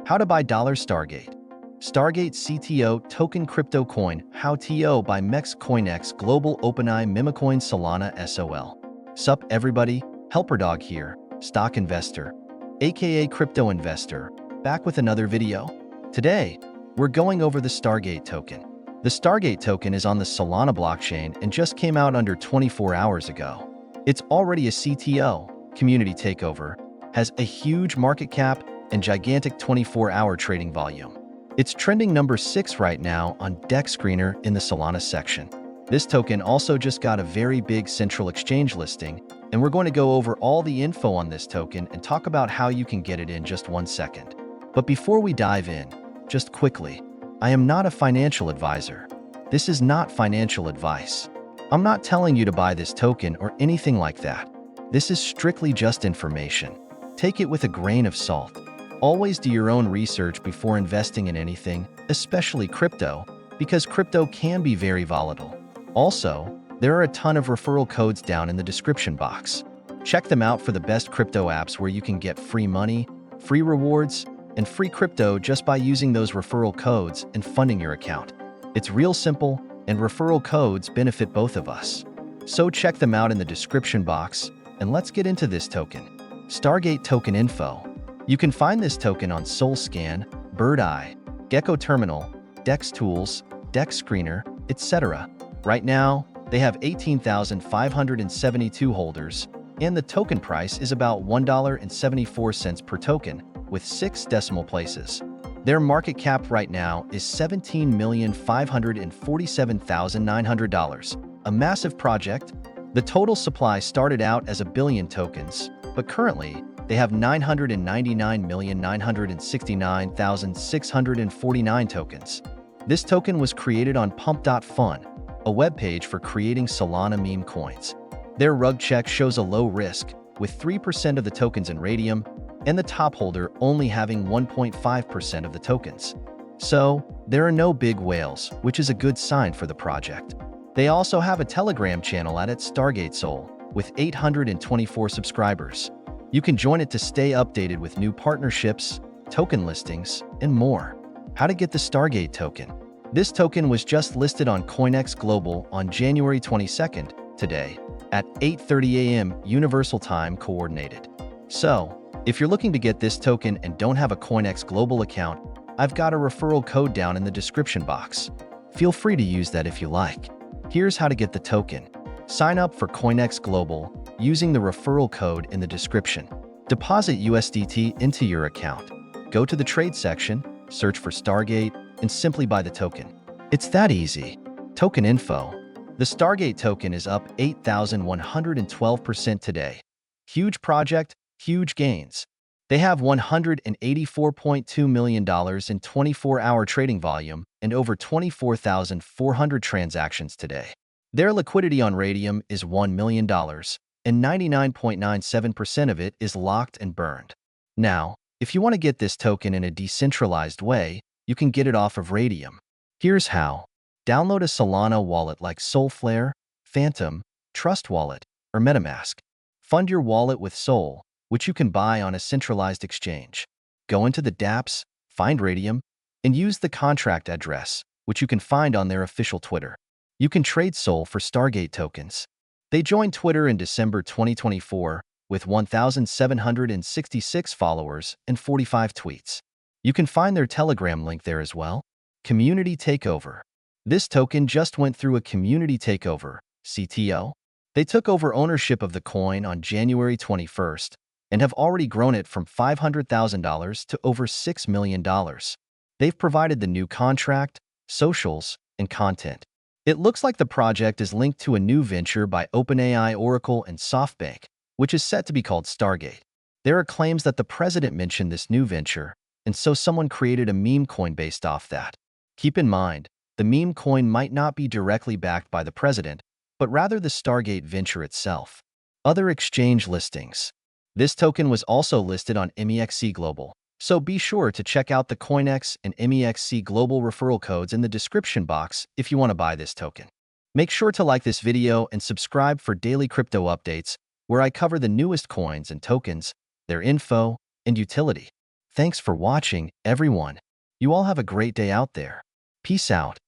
How to buy $Stargate. STARGATE CTO Token Crypto Coin How TO by MEXC COINEX Global OpenAI MemeCoin Solana SOL. Sup everybody, Helper Dog here, stock investor, aka crypto investor, back with another video. Today, we're going over the STARGATE token. The STARGATE token is on the Solana blockchain and just came out under 24 hours ago. It's already a CTO, community takeover, has a huge market cap and gigantic 24-hour trading volume. It's trending number 6 right now on DEX Screener in the Solana section. This token also just got a very big central exchange listing, and we're going to go over all the info on this token and talk about how you can get it in just 1 second. But before we dive in, just quickly, I am not a financial advisor. This is not financial advice. I'm not telling you to buy this token or anything like that. This is strictly just information. Take it with a grain of salt. Always do your own research before investing in anything, especially crypto, because crypto can be very volatile. Also, there are a ton of referral codes down in the description box. Check them out for the best crypto apps where you can get free money, free rewards, and free crypto just by using those referral codes and funding your account. It's real simple, and referral codes benefit both of us. So check them out in the description box, and let's get into this token. STARGATE token info. You can find this token on SolScan, Birdeye, Gecko Terminal, DEX Tools, DEX Screener, etc. Right now, they have 18,572 holders, and the token price is about $1.74 per token, with 6 decimal places. Their market cap right now is $17,547,900, a massive project. The total supply started out as 1 billion tokens, but currently, they have 999,969,649 tokens. This token was created on Pump.fun, a webpage for creating Solana meme coins. Their rug check shows a low risk, with 3% of the tokens in Radium, and the top holder only having 1.5% of the tokens. So, there are no big whales, which is a good sign for the project. They also have a Telegram channel at STARGATE Sol, with 824 subscribers. You can join it to stay updated with new partnerships, token listings, and more. How to get the STARGATE token. This token was just listed on CoinEx Global on January 22nd, today, at 8:30 a.m. Universal Time Coordinated. So, if you're looking to get this token and don't have a CoinEx Global account, I've got a referral code down in the description box. Feel free to use that if you like. Here's how to get the token. Sign up for CoinEx Global using the referral code in the description. Deposit USDT into your account. Go to the trade section, search for STARGATE, and simply buy the token. It's that easy. Token info. The STARGATE token is up 8,112% today. Huge project, huge gains. They have $184.2 million in 24-hour trading volume and over 24,400 transactions today. Their liquidity on Radium is $1 million, and 99.97% of it is locked and burned. Now, if you want to get this token in a decentralized way, you can get it off of Radium. Here's how. Download a Solana wallet like Solflare, Phantom, Trust Wallet, or MetaMask. Fund your wallet with Sol, which you can buy on a centralized exchange. Go into the dApps, find Radium, and use the contract address, which you can find on their official Twitter. You can trade Sol for STARGATE tokens. They joined Twitter in December 2024 with 1,766 followers and 45 tweets. You can find their Telegram link there as well. Community Takeover. This token just went through a community takeover, CTO. They took over ownership of the coin on January 21st and have already grown it from $500,000 to over $6 million. They've provided the new contract, socials, and content. It looks like the project is linked to a new venture by OpenAI, Oracle, and SoftBank, which is set to be called STARGATE. There are claims that the president mentioned this new venture, and so someone created a meme coin based off that. Keep in mind, the meme coin might not be directly backed by the president, but rather the STARGATE venture itself. Other exchange listings. This token was also listed on MEXC Global, so be sure to check out the CoinEx and MEXC Global referral codes in the description box if you want to buy this token. Make sure to like this video and subscribe for daily crypto updates, where I cover the newest coins and tokens, their info, and utility. Thanks for watching, everyone. You all have a great day out there. Peace out.